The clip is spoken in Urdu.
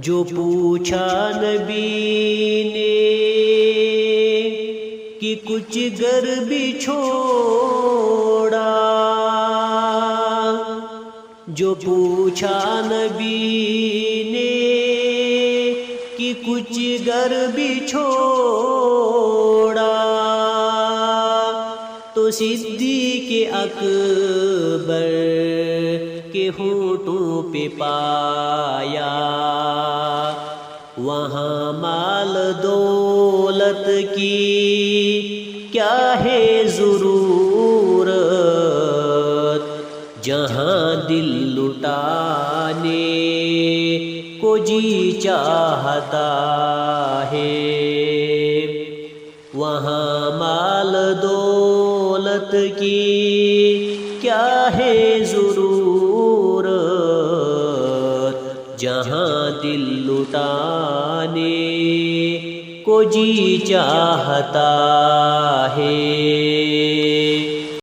جو پوچھا نبی نے کہ کچھ گر بھی چھوڑا، جو پوچھا نبی نے کہ کچھ گر بھی چھوڑا، تو صدیق اکبر کے ہونٹوں پہ پایا، وہاں مال دولت کی کیا ہے ضرورت، جہاں دل لٹانے کو جی چاہتا ہے، وہاں مال دولت کی کیا ہے ضرورت، جہاں دل لٹانے کو جی چاہتا